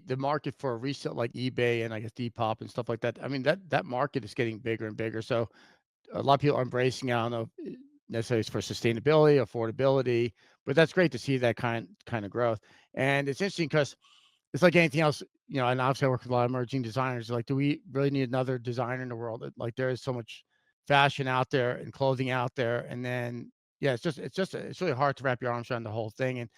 the market for resale like eBay and I guess Depop and stuff like that. I mean, that market is getting bigger and bigger. So a lot of people are embracing. I don't know necessarily it's for sustainability, affordability, but that's great to see that kind of growth. And it's interesting because it's like anything else, and obviously I work with a lot of emerging designers. Like, do we really need another designer in the world? Like, there is so much fashion out there and clothing out there, and then yeah, it's really hard to wrap your arms around the whole thing. And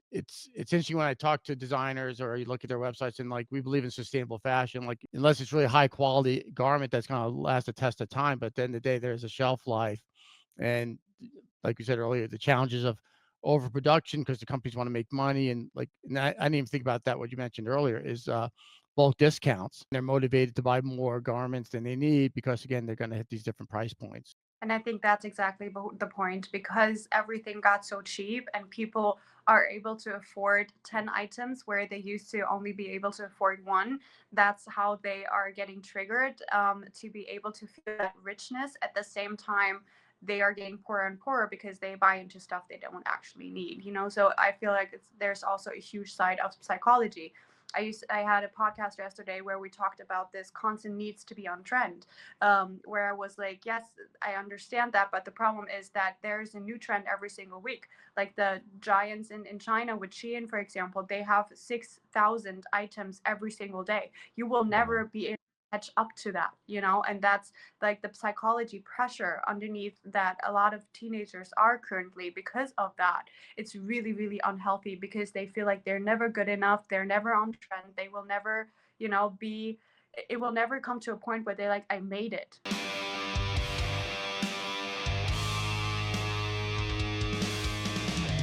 it's interesting when I talk to designers or you look at their websites and like we believe in sustainable fashion, like unless it's really high quality garment that's gonna last a test of time, but at the end of the day, there's a shelf life. And like you said earlier, the challenges of overproduction because the companies want to make money and I didn't even think about that. What you mentioned earlier is bulk discounts. They're motivated to buy more garments than they need because again, they're going to hit these different price points. And I think that's exactly the point, because everything got so cheap and people are able to afford 10 items where they used to only be able to afford one. That's how they are getting triggered, to be able to feel that richness. At the same time, they are getting poorer and poorer because they buy into stuff they don't actually need, So I feel like there's also a huge side of psychology. I had a podcast yesterday where we talked about this constant needs to be on trend, where I was like, yes, I understand that, but the problem is that there's a new trend every single week. Like the giants in China with Shein, for example, they have 6,000 items every single day. You will Wow. never be able to catch up to that, and that's like the psychology pressure underneath that a lot of teenagers are currently because of that. It's really, really unhealthy because they feel like they're never good enough, they're never on trend, they will never, be it will never come to a point where they're like, I made it.